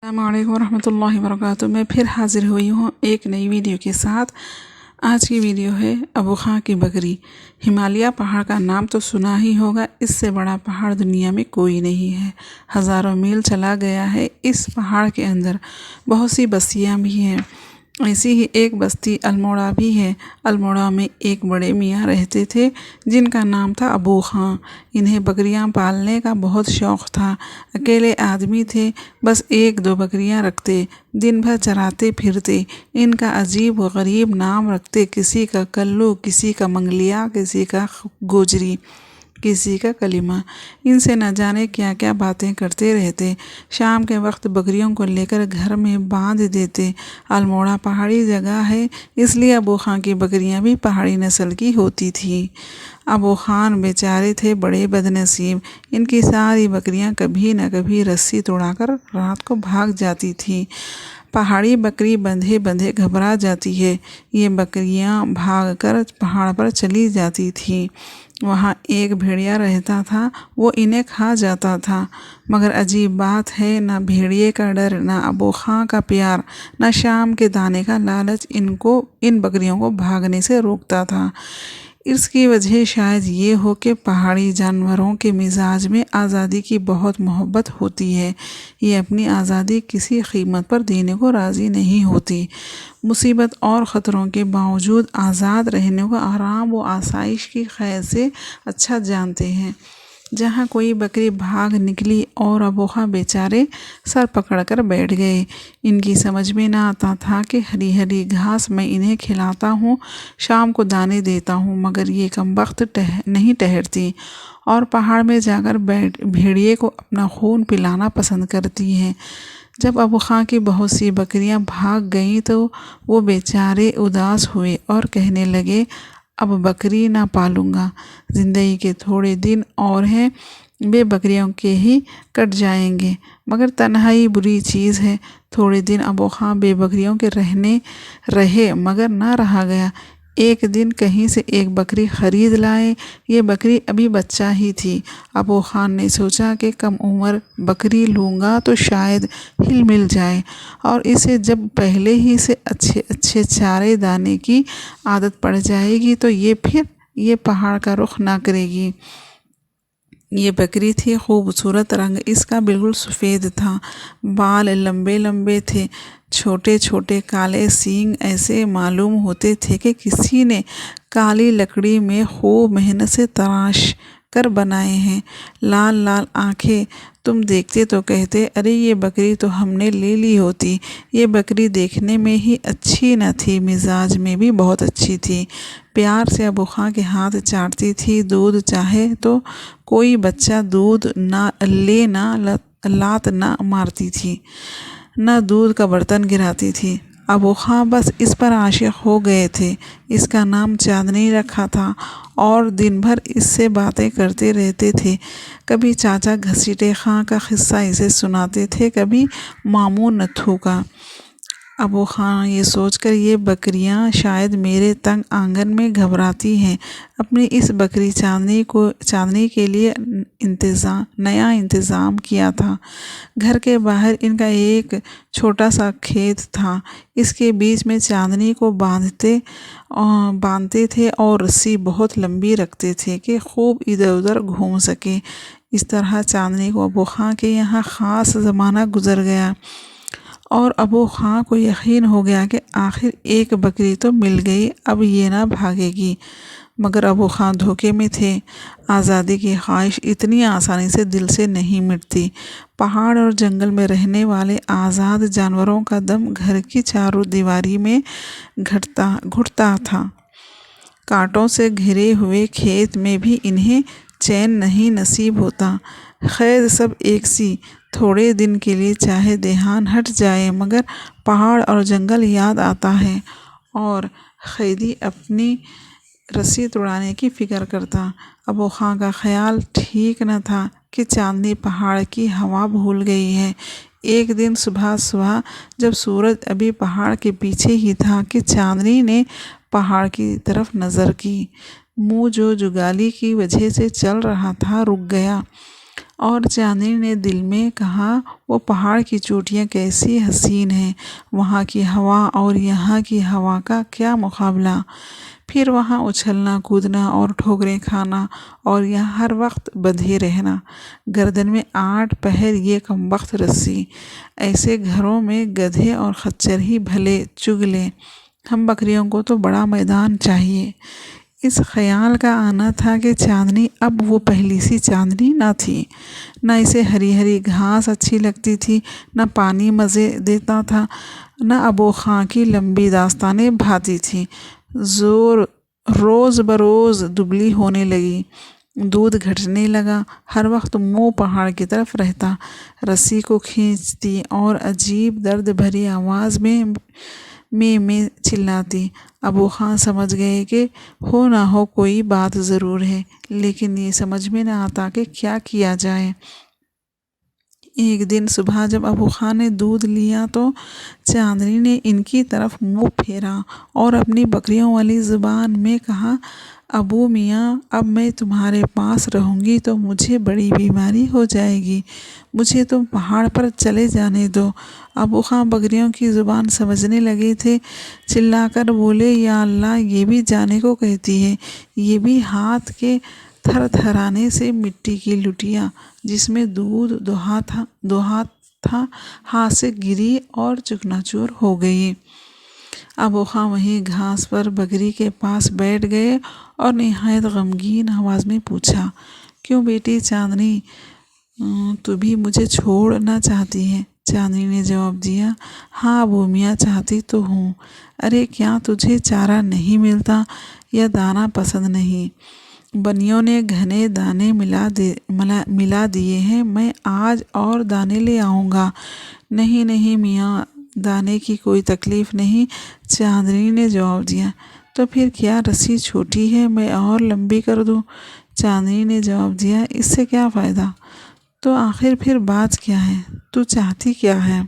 السلام علیکم ورحمۃ اللہ وبرکاتہ۔ میں پھر حاضر ہوئی ہوں ایک نئی ویڈیو کے ساتھ۔ آج کی ویڈیو ہے ابو خاں کی بکری۔ ہمالیہ پہاڑ کا نام تو سنا ہی ہوگا، اس سے بڑا پہاڑ دنیا میں کوئی نہیں ہے۔ ہزاروں میل چلا گیا ہے۔ اس پہاڑ کے اندر بہت سی بستیاں بھی ہیں، ایسی ہی ایک بستی الموڑا بھی ہے۔ الموڑا میں ایک بڑے میاں رہتے تھے جن کا نام تھا ابو خاں۔ انہیں بکریاں پالنے کا بہت شوق تھا۔ اکیلے آدمی تھے، بس ایک دو بکریاں رکھتے، دن بھر چراتے پھرتے۔ ان کا عجیب و غریب نام رکھتے، کسی کا کلو، کسی کا منگلیا، کسی کا گوجری، کسی کا کلمہ۔ ان سے نہ جانے کیا کیا باتیں کرتے رہتے۔ شام کے وقت بکریوں کو لے کر گھر میں باندھ دیتے۔ الموڑا پہاڑی جگہ ہے، اس لیے ابو خاں کی بکریاں بھی پہاڑی نسل کی ہوتی تھیں۔ ابو خان بیچارے تھے بڑے بد نصیب۔ ان کی ساری بکریاں کبھی نہ کبھی رسی توڑا کر رات کو بھاگ جاتی تھیں۔ پہاڑی بکری بندھے بندھے گھبرا جاتی ہے۔ یہ بکریاں بھاگ کر پہاڑ پر چلی جاتی تھیں۔ وہاں ایک بھیڑیا رہتا تھا، وہ انہیں کھا جاتا تھا۔ مگر عجیب بات ہے، نہ بھیڑیے کا ڈر، نہ ابو خاں کا پیار، نہ شام کے دانے کا لالچ ان بکریوں کو بھاگنے سے روکتا تھا۔ اس کی وجہ شاید یہ ہو کہ پہاڑی جانوروں کے مزاج میں آزادی کی بہت محبت ہوتی ہے۔ یہ اپنی آزادی کسی قیمت پر دینے کو راضی نہیں ہوتی۔ مصیبت اور خطروں کے باوجود آزاد رہنے کو آرام و آسائش کی قید سے اچھا جانتے ہیں۔ جہاں کوئی بکری بھاگ نکلی اور ابو خاں بیچارے سر پکڑ کر بیٹھ گئے۔ ان کی سمجھ میں نہ آتا تھا کہ ہری ہری گھاس میں انہیں کھلاتا ہوں، شام کو دانے دیتا ہوں، مگر یہ کمبخت نہیں ٹہرتی اور پہاڑ میں جا کر بھیڑیے کو اپنا خون پلانا پسند کرتی ہیں۔ جب ابو خاں کی بہت سی بکریاں بھاگ گئیں تو وہ بیچارے اداس ہوئے اور کہنے لگے، اب بکری نہ پالوں گا، زندگی کے تھوڑے دن اور ہیں، بے بکریوں کے ہی کٹ جائیں گے۔ مگر تنہائی بری چیز ہے۔ تھوڑے دن ابو خاں بے بکریوں کے رہے مگر نہ رہا گیا۔ ایک دن کہیں سے ایک بکری خرید لائے۔ یہ بکری ابھی بچہ ہی تھی۔ ابو خان نے سوچا کہ کم عمر بکری لوں گا تو شاید ہل مل جائے، اور اسے جب پہلے ہی سے اچھے اچھے چارے دانے کی عادت پڑ جائے گی تو یہ پہاڑ کا رخ نہ کرے گی۔ یہ بکری تھی خوبصورت، رنگ اس کا بالکل سفید تھا، بال لمبے لمبے تھے، چھوٹے چھوٹے کالے سینگ ایسے معلوم ہوتے تھے کہ کسی نے کالی لکڑی میں خوب محنت سے تراش کر بنائے ہیں۔ لال لال آنکھیں، تم دیکھتے تو کہتے، ارے یہ بکری تو ہم نے لے لی ہوتی۔ یہ بکری دیکھنے میں ہی اچھی نہ تھی، مزاج میں بھی بہت اچھی تھی۔ پیار سے ابو خاں کے ہاتھ چاٹتی تھی، دودھ چاہے تو کوئی بچہ دودھ نہ لے، نہ لات نہ مارتی تھی، نہ دودھ کا برتن گراتی تھی۔ ابو خاں بس اس پر عاشق ہو گئے تھے۔ اس کا نام چاندنی رکھا تھا اور دن بھر اس سے باتیں کرتے رہتے تھے۔ کبھی چاچا گھسیٹے خاں کا قصہ اسے سناتے تھے، کبھی ماموں نتھو کا۔ ابو خاں یہ سوچ کر یہ بکریاں شاید میرے تنگ آنگن میں گھبراتی ہیں، اپنی اس بکری چاندنی کے لیے نیا انتظام کیا تھا۔ گھر کے باہر ان کا ایک چھوٹا سا کھیت تھا، اس کے بیچ میں چاندنی کو باندھتے تھے اور رسی بہت لمبی رکھتے تھے کہ خوب ادھر ادھر گھوم سکے۔ اس طرح چاندنی کو ابو خاں کے یہاں خاص زمانہ گزر گیا اور ابو خاں کو یقین ہو گیا کہ آخر ایک بکری تو مل گئی، اب یہ نہ بھاگے گی۔ مگر ابو خاں دھوکے میں تھے۔ آزادی کی خواہش اتنی آسانی سے دل سے نہیں مٹتی۔ پہاڑ اور جنگل میں رہنے والے آزاد جانوروں کا دم گھر کی چاروں دیواری میں گھٹتا تھا۔ کانٹوں سے گھرے ہوئے کھیت میں بھی انہیں چین نہیں نصیب ہوتا۔ قید سب ایک سی، تھوڑے دن کے لیے چاہے دھیان ہٹ جائے مگر پہاڑ اور جنگل یاد آتا ہے، اور قیدی اپنی رسی توڑانے کی فکر کرتا۔ ابو خاں کا خیال ٹھیک نہ تھا کہ چاندنی پہاڑ کی ہوا بھول گئی ہے۔ ایک دن صبح جب سورج ابھی پہاڑ کے پیچھے ہی تھا کہ چاندنی نے پہاڑ کی طرف نظر کی۔ منہ جو جگالی کی وجہ سے چل رہا تھا رک گیا۔ اور چاندنی نے دل میں کہا وہ پہاڑ کی چوٹیاں کیسی حسین ہیں، وہاں کی ہوا اور یہاں کی ہوا کا کیا مقابلہ۔ پھر وہاں اچھلنا کودنا اور ٹھوکریں کھانا، اور یہاں ہر وقت بندھے رہنا، گردن میں 8 پہر یہ کمبخت رسی۔ ایسے گھروں میں گدھے اور خچر ہی بھلے چگ لیں، ہم بکریوں کو تو بڑا میدان چاہیے۔ اس خیال کا آنا تھا کہ چاندنی اب وہ پہلی سی چاندنی نہ تھی، نہ اسے ہری ہری گھاس اچھی لگتی تھی، نہ پانی مزے دیتا تھا، نہ ابو خاں کی لمبی داستانیں بھاتی تھیں۔ روز بروز دبلی ہونے لگی، دودھ گھٹنے لگا، ہر وقت منہ پہاڑ کی طرف رہتا، رسی کو کھینچتی اور عجیب درد بھری آواز میں چلاتی۔ ابو خان سمجھ گئے کہ ہو نہ ہو کوئی بات ضرور ہے، لیکن یہ سمجھ میں نہ آتا کہ کیا کیا جائے۔ ایک دن صبح جب ابو خان نے دودھ لیا تو چاندنی نے ان کی طرف منہ پھیرا اور اپنی بکریوں والی زبان میں کہا، ابو میاں، اب میں تمہارے پاس رہوں گی تو مجھے بڑی بیماری ہو جائے گی، مجھے تم پہاڑ پر چلے جانے دو۔ ابو خان بکریوں کی زبان سمجھنے لگے تھے، چلا کر بولے، یا اللہ، یہ بھی جانے کو کہتی ہے، یہ بھی ہاتھ کے تھر تھرانے سے مٹی کی لٹیاں جس میں دودھ دو ہاتھ تھا ہاتھ سے گری اور چکنا چور ہو گئی۔ ابو خان وہیں گھاس پر بکری کے پاس بیٹھ گئے اور نہایت غمگین آواز میں پوچھا، کیوں بیٹی چاندنی، تو بھی مجھے چھوڑنا چاہتی ہے؟ چاندنی نے جواب دیا، ہاں ابو میاں، چاہتی تو ہوں۔ ارے کیا تجھے چارہ نہیں ملتا یا دانہ پسند نہیں؟ بنیوں نے گھنے دانے ملا دیے ہیں، میں آج اور دانے لے آؤں گا۔ نہیں نہیں میاں، دانے کی کوئی تکلیف نہیں، چاندنی نے جواب دیا۔ تو پھر کیا رسی چھوٹی ہے، میں اور لمبی کر دوں؟ چاندنی نے جواب دیا، اس سے کیا فائدہ؟ تو آخر پھر بات کیا ہے، تو چاہتی کیا ہے؟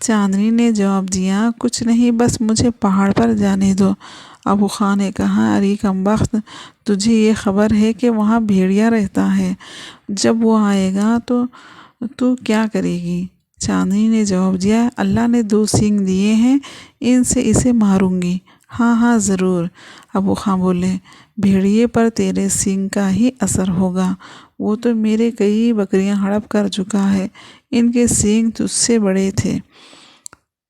چاندنی نے جواب دیا، کچھ نہیں، بس مجھے پہاڑ پر جانے دو۔ ابو خان نے کہا، ارے کمبخت، تجھے یہ خبر ہے کہ وہاں بھیڑیا رہتا ہے، جب وہ آئے گا تو کیا کرے گی؟ چاندنی نے جواب دیا، اللہ نے 2 سینگ دیے ہیں، ان سے اسے ماروں گی۔ ہاں ہاں ضرور، ابو خان بولے، بھیڑیے پر تیرے سینگ کا ہی اثر ہوگا، وہ تو میرے کئی بکریاں ہڑپ کر چکا ہے، ان کے سینگ تجھ سے بڑے تھے۔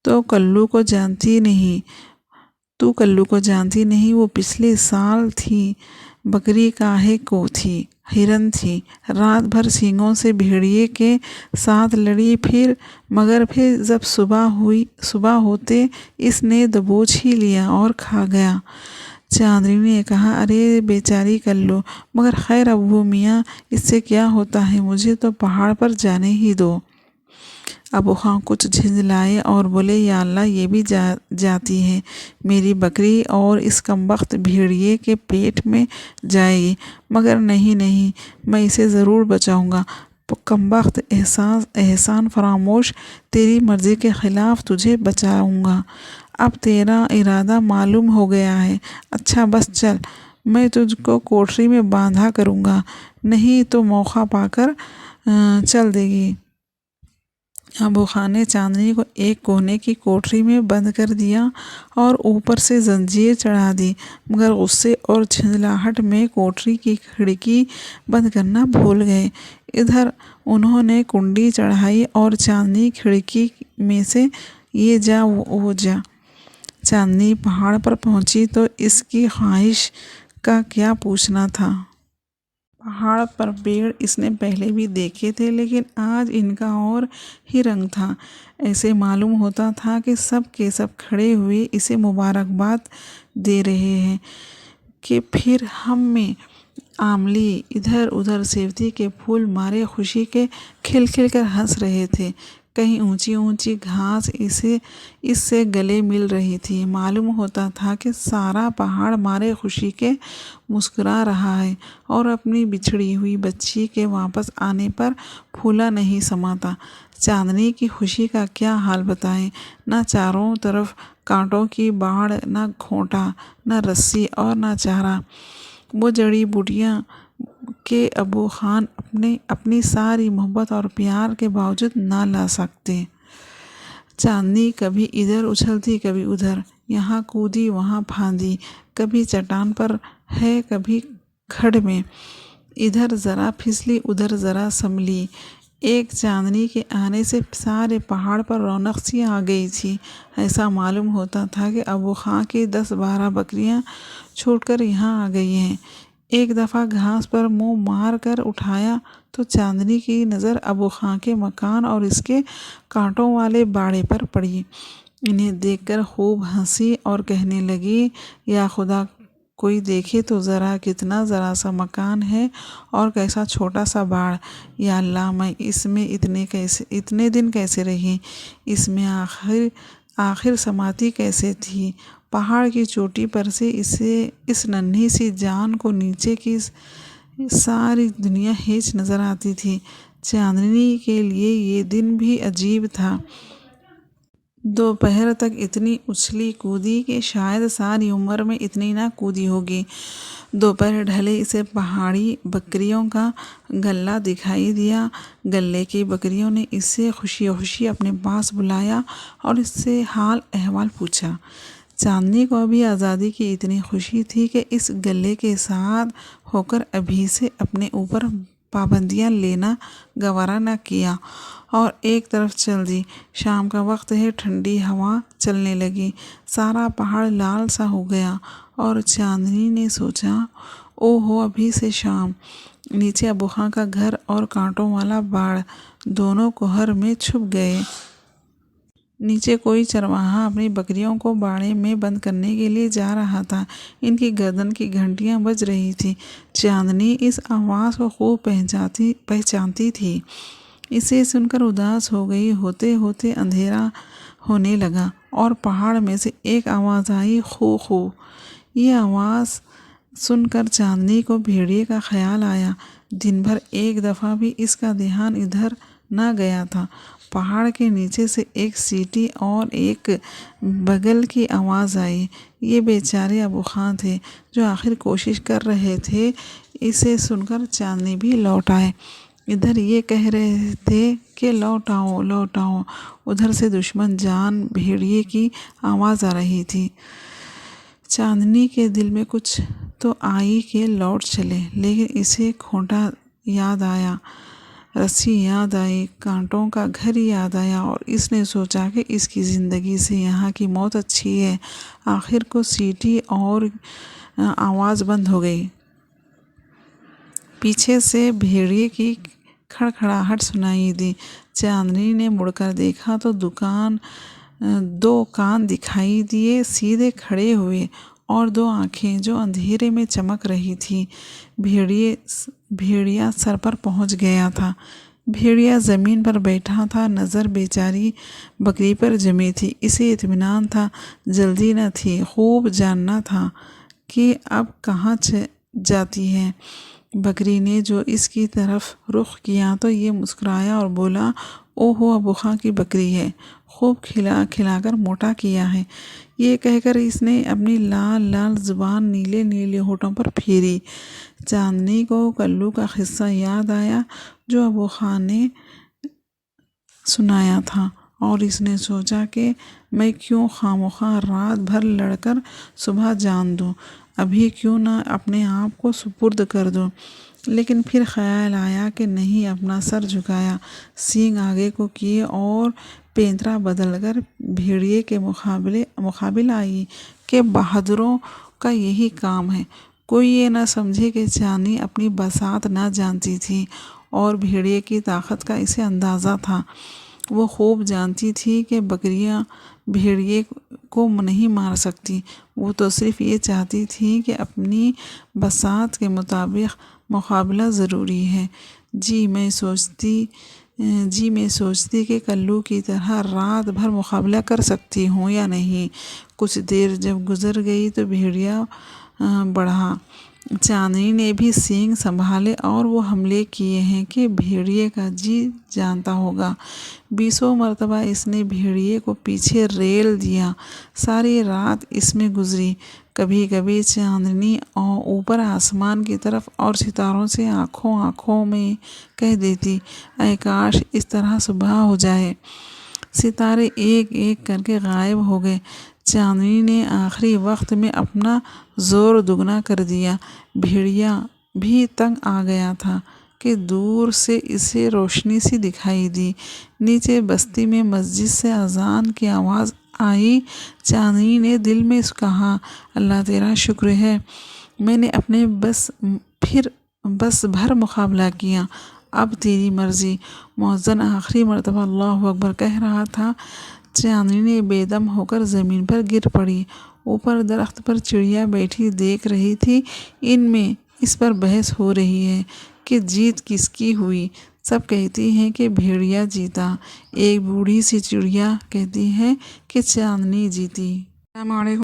تو کلو کو جانتی نہیں، وہ پچھلے سال تھی، بکری کاہے کو تھی، ہرن تھی، رات بھر سینگوں سے بھیڑیے کے ساتھ لڑی، مگر پھر جب صبح ہوتے اس نے دبوچ ہی لیا اور کھا گیا۔ چاندنی نے کہا، ارے بیچاری کلو، مگر خیر ابو میاں، اس سے کیا ہوتا ہے، مجھے تو پہاڑ پر جانے ہی دو۔ ابو خان کچھ جھنجھلائے اور بولے، یا اللہ، یہ بھی جاتی ہے، میری بکری اور اس کمبخت بھیڑیے کے پیٹ میں جائے گی، مگر نہیں، میں اسے ضرور بچاؤں گا۔ کمبخت، احسان فراموش، تیری مرضی کے خلاف تجھے بچاؤں گا، اب تیرا ارادہ معلوم ہو گیا ہے، اچھا بس چل، میں تجھ کو کوٹری میں باندھا کروں گا، نہیں تو موقع پا کر چل دے گی۔ ابو خان نے چاندنی کو ایک کونے کی کوٹری میں بند کر دیا اور اوپر سے زنجیر چڑھا دی، مگر غصے اور جھنجھلاہٹ میں کوٹری کی کھڑکی بند کرنا بھول گئے۔ ادھر انہوں نے کنڈی چڑھائی اور چاندنی کھڑکی میں سے یہ جا وہ جا۔ چاندنی پہاڑ پر پہنچی تو اس کی خواہش کا کیا پوچھنا تھا۔ پہاڑ پر پیڑ اس نے پہلے بھی دیکھے تھے، لیکن آج ان کا اور ہی رنگ تھا، ایسے معلوم ہوتا تھا کہ سب کے سب کھڑے ہوئے اسے مبارکباد دے رہے ہیں، کہ پھر ہم میں آملی، ادھر ادھر سیوتی کے پھول مارے خوشی کے کھل کھل کر ہنس رہے تھے، کہیں اونچی اونچی گھاس اس سے گلے مل رہی تھی، معلوم ہوتا تھا کہ سارا پہاڑ مارے خوشی کے مسکرا رہا ہے اور اپنی بچھڑی ہوئی بچی کے واپس آنے پر پھولا نہیں سماتا۔ چاندنی کی خوشی کا کیا حال بتائیں، نہ چاروں طرف کانٹوں کی باڑ، نہ کھوٹا، نہ رسی اور نہ چارہ۔ وہ جڑی بوٹیاں کہ ابو خان اپنی ساری محبت اور پیار کے باوجود نہ لا سکتے۔ چاندنی کبھی ادھر اچھلتی کبھی ادھر، یہاں کودی وہاں پھاندی، کبھی چٹان پر ہے کبھی کھڈ میں، ادھر ذرا پھسلی ادھر ذرا سنبھلی۔ ایک چاندنی کے آنے سے سارے پہاڑ پر رونق سی آ گئی تھی۔ ایسا معلوم ہوتا تھا کہ ابو خان کی 10-12 بکریاں چھوٹ کر یہاں آ گئی ہیں۔ ایک دفعہ گھاس پر منہ مار کر اٹھایا تو چاندنی کی نظر ابو خان کے مکان اور اس کے کانٹوں والے باڑے پر پڑی۔ انہیں دیکھ کر خوب ہنسی اور کہنے لگی، یا خدا، کوئی دیکھے تو ذرا کتنا ذرا سا مکان ہے اور کیسا چھوٹا سا باڑ۔ یا اللہ، میں اس میں اتنے دن کیسے رہی، اس میں آخر سماتی کیسے تھی۔ پہاڑ کی چوٹی پر سے اس ننھی سی جان کو نیچے کی ساری دنیا ہیچ نظر آتی تھی۔ چاندنی کے لیے یہ دن بھی عجیب تھا۔ دوپہر تک اتنی اچھلی کودی کہ شاید ساری عمر میں اتنی نہ کودی ہوگی۔ دوپہر ڈھلے اسے پہاڑی بکریوں کا غلہ دکھائی دیا۔ غلے کی بکریوں نے اسے خوشی خوشی اپنے پاس بلایا اور اس سے حال احوال پوچھا۔ چاندنی کو ابھی آزادی کی اتنی خوشی تھی کہ اس غلے کے ساتھ ہو کر ابھی سے اپنے اوپر پابندیاں لینا گوارا نہ کیا اور ایک طرف چل دی۔ شام کا وقت ہے، ٹھنڈی ہوا چلنے لگی، سارا پہاڑ لال سا ہو گیا اور چاندنی نے سوچا، او ہو، ابھی سے شام۔ نیچے ابو خان کا گھر اور کانٹوں والا باڑ دونوں کوہر میں چھپ گئے۔ نیچے کوئی چرواہا اپنی بکریوں کو باڑے میں بند کرنے کے لیے جا رہا تھا۔ ان کی گردن کی گھنٹیاں بج رہی تھیں۔ چاندنی اس آواز کو خوب پہچانتی تھی۔ اسے سن کر اداس ہو گئی۔ ہوتے ہوتے اندھیرا ہونے لگا اور پہاڑ میں سے ایک آواز آئی، خو خو۔ یہ آواز سن کر چاندنی کو بھیڑیے کا خیال آیا۔ دن بھر ایک دفعہ بھی اس کا دھیان ادھر نہ گیا تھا۔ پہاڑ کے نیچے سے ایک سیٹی اور ایک بگل کی آواز آئی۔ یہ بیچارے ابو خان تھے جو آخر کوشش کر رہے تھے۔ اسے سن کر چاندنی بھی لوٹ آئے۔ ادھر یہ کہہ رہے تھے کہ لوٹ آؤ لوٹ آؤ، ادھر سے دشمن جان بھیڑیے کی آواز آ رہی تھی۔ چاندنی کے دل میں کچھ تو آئی کہ لوٹ چلے، لیکن اسے کھونٹا یاد آیا، رسی یاد آئی، کانٹوں کا گھر یاد آیا اور اس نے سوچا کہ اس کی زندگی سے یہاں کی موت اچھی ہے۔ آخر کو سیٹی اور آواز بند ہو گئی۔ پیچھے سے بھیڑیے کی کھڑکھڑاہٹ سنائی دی۔ چاندنی نے مڑ کر دیکھا تو دو کان دکھائی دیے، سیدھے کھڑے ہوئے، اور 2 آنکھیں جو اندھیرے میں چمک رہی تھیں۔ بھیڑیا سر پر پہنچ گیا تھا۔ بھیڑیا زمین پر بیٹھا تھا، نظر بیچاری بکری پر جمی تھی۔ اسے اطمینان تھا، جلدی نہ تھی، خوب جاننا تھا کہ اب کہاں جاتی ہے۔ بکری نے جو اس کی طرف رخ کیا تو یہ مسکرایا اور بولا، او ہو، ابو خان کی بکری ہے، خوب کھلا کھلا کر موٹا کیا ہے۔ یہ کہہ کر اس نے اپنی لال لال زبان نیلے نیلے ہونٹوں پر پھیری۔ چاندنی کو کلو کا قصہ یاد آیا جو ابو خان نے سنایا تھا اور اس نے سوچا کہ میں کیوں خواہ رات بھر لڑ کر صبح جان دوں، ابھی کیوں نہ اپنے آپ کو سپرد کر دوں۔ لیکن پھر خیال آیا کہ نہیں، اپنا سر جھکایا، سینگ آگے کو کیے اور پینترا بدل کر بھیڑیے کے مقابل آئی کہ بہادروں کا یہی کام ہے۔ کوئی یہ نہ سمجھے کہ چاندنی اپنی بساط نہ جانتی تھی اور بھیڑیے کی طاقت کا اسے اندازہ تھا۔ وہ خوب جانتی تھی کہ بکریاں بھیڑیے کو نہیں مار سکتی، وہ تو صرف یہ چاہتی تھی کہ اپنی بساط کے مطابق مقابلہ ضروری ہے۔ جی میں سوچتی کہ کلو کی طرح رات بھر مقابلہ کر سکتی ہوں یا نہیں۔ کچھ دیر جب گزر گئی تو بھیڑیا بڑھا۔ چاندنی نے بھی سینگ سنبھالے اور وہ حملے کیے ہیں کہ بھیڑیے کا جی جانتا ہوگا۔ 20 مرتبہ اس نے بھیڑیے کو پیچھے ریل دیا۔ ساری رات اس میں گزری۔ کبھی کبھی چاندنی اور اوپر آسمان کی طرف اور ستاروں سے آنکھوں میں کہہ دیتی، اے کاش اس طرح صبح ہو جائے۔ ستارے ایک ایک کر کے غائب ہو گئے۔ چاندنی نے آخری وقت میں اپنا زور دگنا کر دیا۔ بھیڑیا بھی تنگ آ گیا تھا کہ دور سے اسے روشنی سی دکھائی دی۔ نیچے بستی میں مسجد سے اذان کی آواز آئی۔ چاندنی نے دل میں کہا، اللہ تیرا شکر ہے، میں نے اپنے بس بھر مقابلہ کیا، اب تیری مرضی۔ مؤذن آخری مرتبہ اللہ اکبر کہہ رہا تھا۔ چاندنی بے دم ہو کر زمین پر گر پڑی۔ اوپر درخت پر چڑیا بیٹھی دیکھ رہی تھی۔ ان میں اس پر بحث ہو رہی ہے کہ جیت کس کی ہوئی۔ سب کہتی ہیں کہ بھیڑیا جیتا، ایک بوڑھی سی چڑیا کہتی ہے کہ چاندنی جیتی۔ السلام علیکم۔